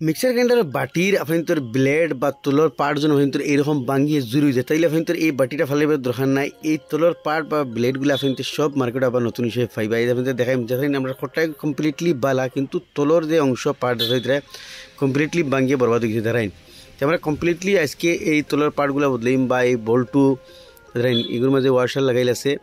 Mixer grinder বাটির আপনি তোর ব্লেড বা তোলর পার্ট যেন আপনি তোর এইরকম ভাঙিয়ে জুড়ি যায়, তাইলে আপনি তোর এই বাটিটা ফেলাইবার দরকার নাই। এই তোলর পার্ট বা ব্লেডগুলো আপনি সব মার্কেটে আবার নতুন হিসেবে পাইবা। এই আপনি দেখাই যেখানে আমরা খোটাই কমপ্লিটলি বালা, কিন্তু তোলর যে অংশ পার্ট আছে কমপ্লিটলি ভাঙিয়ে বরবাদ হয়ে গেছে ধরাইন। আমরা কমপ্লিটলি আজকে এই তোলর পার্টগুলো বদলাইম বা এই বল্টু ধরাইন এগুলোর মাঝে ওয়াশার লাগাইল আছে।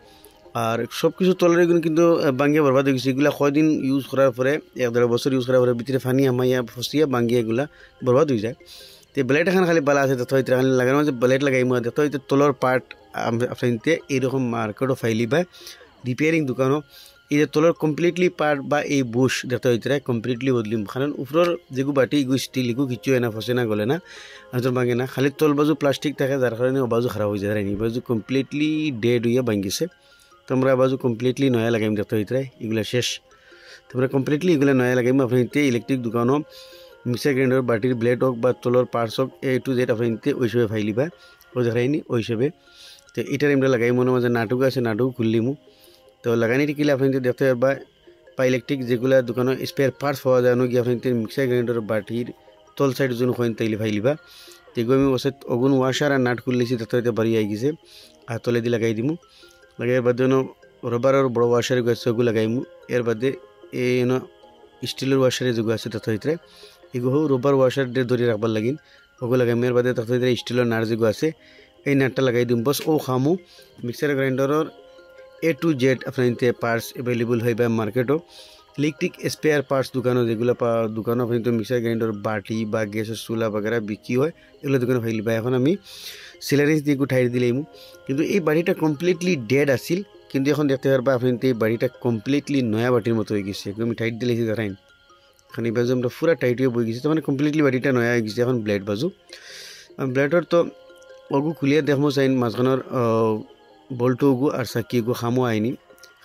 আর সব কিছু তলের এগুলো কিন্তু ভাঙিয়ে বরবাদ হয়ে গেছে। এগুলো কয়দিন ইউজ করার পরে 1-1.5 বছর ইউজ করার পরে ভিতরে ফানি আমাইয়া ফসিয়া ভাঙিয়ে এগুলা বরবাদ হয়ে যায়। তো ব্লেড এখন খালি বালা আছে, তথা খালি লাগানো যে ব্লেড লাগাই মধ্যে তো তলর পার্ট আপনার এইরকম মার্কেটও ফাইলি বা রিপেয়ারিং দোকানও এই যে তলর কমপ্লিটলি পার্ট বা এই বুশ দেখতে হইতে কমপ্লিটলি বদলিম। কারণ উপরের যেগু বাটি এগু স্টিল এগু কিছু হয় না, ফসে না, গলে না, আজর ভাঙে না। খালি তল বাজু প্লাস্টিক থাকে, যার কারণে ও বাজু খারাপ হয়ে যায়। এই বাজু কমপ্লিটলি ডেড হইয়া ভাঙিছে। তোমরা বাজু কমপ্লিটলি নয়া লাগাইম দেখতে হইতে এগুলা শেষ। তোমরা কমপ্লিটলি এগুলো নয়া লাগাইম। আপনি ইলেকট্রিক দোকানও মিক্সার গ্রাইন্ডার বাটির ব্লেড হোক বা তোলর পার্টস হোক A to Z আপনি ওই হিসেবে ফাইলিবা, ও দেখাইনি ওই হিসেবে। তো এটার আমরা লাগাই মনে মাঝে নাটক আছে, নাটক খুললিমু। তো লাগানি টিকিলে আপনি দেখতে পারবা বা ইলেকট্রিক যেগুলো দোকানে স্পেয়ার পার্টস পাওয়া যায় গিয়ে আপনি মিক্সার গ্রাইন্ডার বাটির তল সাইড জন্য হইন তাইলে ফাইলিবা। তো এগুলো আমি ওসে অগুন ওয়াশার আর নাট খুললেছি, তাতে বাড়ি আই গেছে। আর তলে দিয়ে লাগাই দিমু। লাগাইবার বাদে রবারের বড় ওয়াশার আছে ওগুলো লাগাইমু। এর বাদে এই স্টিলের ওয়াশারে যেগুলো আছে তাতে হইতে এগুলো রবার ওয়াশার ধরে রাখবার লাগিন ওগুলো লাগাইমু। এর বাদে তাতে হইতে স্টিলের নাট যেগুলো আছে এই নাটটা লাগাই দিম। বস ও খামু। মিক্সার গ্রাইন্ডারের A to Z আপনার পার্টস এভেলেবল হইবা মার্কেটও। ইলেকট্রিক স্পেয়ার পার্টস দোকানও যেগুলো দোকানও আপনি মিক্সার গ্রাইন্ডার বাটি বা গ্যাসের চুলা বাগেরা বিক্রি হয়, এগুলো দোকানে ফাইলিবা। এখন আমি সিলারিস দিয়ে ঠাই দিলাইমু। কিন্তু এই বাড়িটা কমপ্লিটলি ডেড আসিল, কিন্তু এখন দেখতে পারবা আপনি এই বাড়িটা কমপ্লিটলি নয়া বাটির মতো হয়ে গেছে। একদম টাইট দিলেছি ধরাইন। এখন এই বাজু আমরা পুরা টাইট হয়ে বই গেছি, তো মানে কমপ্লিটলি বাড়িটা নয়া হয়ে গেছে। এখন ব্লেড বাজু ব্লেডর তো ওগু খুলিয়ে দেখবো চাইন মাঝখানোর বল্টু ওগু আর চাকি ওগু খামো আইনি।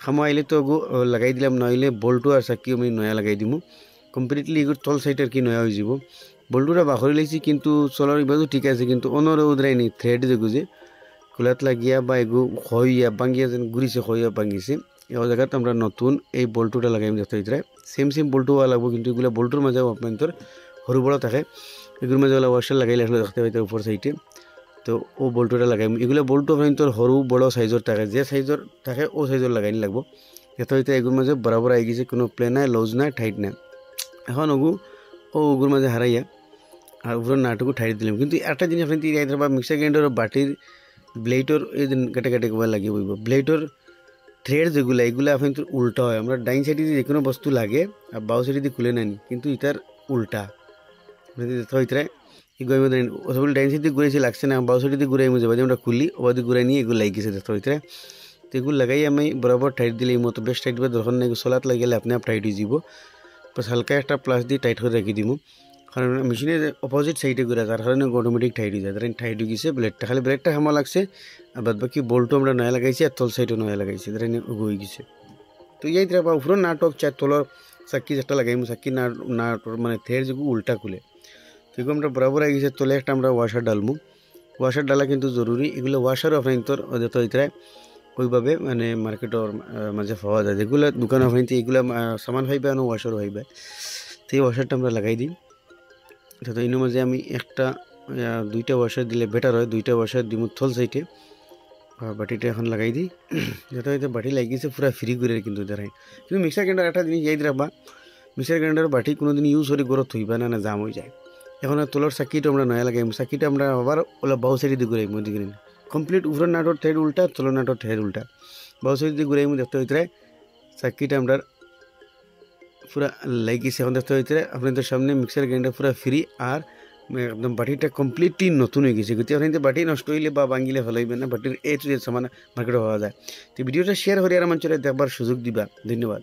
খামো আইলে তো ওগু লাগাই দিলাম, নইলে বল্টু আর চাকি আমি নয়া লাগাই দিমু। কমপ্লিটলি এগুলো তল সাইড আর কি নয়া হয়ে যাব। বল্টুটা বাখরি লাইছি, কিন্তু চলার ইবাজু ঠিক আছে, কিন্তু অনর উদরাইনি থ্রেড যেগু যে কুলাত লাগিয়া বা এগু হইয়া ভাঙিয়া যেন ঘুরিছে, হইয়া ভাঙিছে। এই জায়গাতে আমরা নতুন এই বল্টুটা লাগাইম দেখতে হইতে সেম বল্টু হওয়া লাগবো, কিন্তু এগুলো বল্টুর মাঝেও আপনার সরু বড় থাকে। এগুলোর মাঝে ওয়াশার লাগাইলে আসলে দেখতে পাইতে উপর সাইডে। তো ও বল্টুটা লাগাইম। এগুলো বল্টু আপনার সরু বড় সাইজর থাকে, যে সাইজর থাকে ও সাইজর লাগাইনি লাগবো। দেখতে হইতে এগুলোর মাঝে বরাবর আই গেছে, কোনো প্লে নাই, লুজ নাই, টাইট নাই। এখন ওগুর মাঝে হারাইয়া আর উপরে নাটকও ঠাই দিলাম। কিন্তু একটা জিনিস আপনি বা মিক্সার গ্রাইন্ডার বাটির ব্লেডর এই কাটে কাটে কবার লাগিয়ে বইব। ব্লেডর থ্রেড যেগুলো এগুলো আপনি উল্টা হয়। আমরা ডাইন সাইডে যে কোনো বস্তু লাগে আর বাউ সাইডে দিয়ে খুলে নেন, কিন্তু এটার উল্টা হইতে এগুলো সবগুলো ডাইন সাইড দিয়ে ঘুরেছি লাগছে না, বাউ সাইডে দিয়ে ঘুরাই মুঝে বাজে আমরা খুলি ওবাদি ঘুরাই নিয়ে এগুলো লাগিয়ে গেছে দেখতে হইতে। তো এগুলো লাগাই আমি বরাবর টাইট দিলে এই মতো বেশ টাইট বা দরকার নেই। সোলাত লাগিয়ে আপনি টাইট হয়ে যাব। বাস হালকা একটা প্লাস দিয়ে টাইট করে রেখে দিব, কারণ মেশিনের অপোজিট সাইডে ঘুরে, তার কারণে অটোমেটিক টাইট হয়ে যায়। ধরেন টাইট হয়ে গেছে ব্লেডটা, খালি ব্লেডটা হামা লাগছে আর বাদ বাকি বল্টু আমরা নয়া লাগাইছি আর তল সাইডও নয়া লাগাইছি, ধরেন হয়ে গেছে। তো এই বা উপর নাটক চার তলর চাক্কি যেটা লাগাইমু, চাক্কি নাটর মানে থের যেগুলো উল্টা খুলে, তো এগুলো আমরা বরাবর আই গেছে। তলে একটা আমরা ওয়াশার ডালমু। ওয়াশার ডালা কিন্তু জরুরি। এগুলো ওয়াশারও আপনার যত হইতে ওইভাবে মানে মার্কেটের মাঝে পাওয়া যায়, যেগুলো দোকানে হইতে এগুলো সামান হইবে আর ওয়াশারও হইবে। তো এই ওয়াশারটা আমরা লাগাই দিই। তো এর মাঝে আমি একটা দুইটা ওয়াশার দিলে বেটার হয়। দুইটা ওয়াশার দিব থল সাইডে। বাটিটা এখন লাগাই দিই। যাতে হয়তো বাটি লাগিয়েছে পুরা ফ্রি করে, কিন্তু দেখাই। কিন্তু মিক্সার গ্রাইন্ডার একটা জিনিস ইয়াদ রাখবা, মিক্সার গ্রাইন্ডার বাটি কোনোদিন ইউজ করে গরত হইবা না, না জাম হয়ে যায়। এখন তোলার চাকিটা আমরা নয়া লাগাইম। চাকিটা আমরা আবার ওলা বাউ সাইডে দিয়ে ঘুরাইম। দিকে কমপ্লিট উপরের নাটর ঠের উল্টা, তলের নাটর ঠের উল্টা, বাউ সাইডে দিয়ে ঘুরাইম দেখতে হইতে চাকিটা আমরা পুরা লাগিয়েছে। এখন দেখতে হইতে আপনাদের সামনে মিক্সার গ্রাইন্ডার পুরা ফ্রি আর একদম বাটিটা কমপ্লিটলি নতুন হয়ে গেছে। কিন্তু আপনি বাটি নষ্ট হইলে বা ভাঙিলে ফেলাইবেন না, বাটির A to Z সামান মার্কেটে পাওয়া যায়। তো ভিডিওটা শেয়ার করে আর আমার দেখবার সুযোগ দিবা। ধন্যবাদ।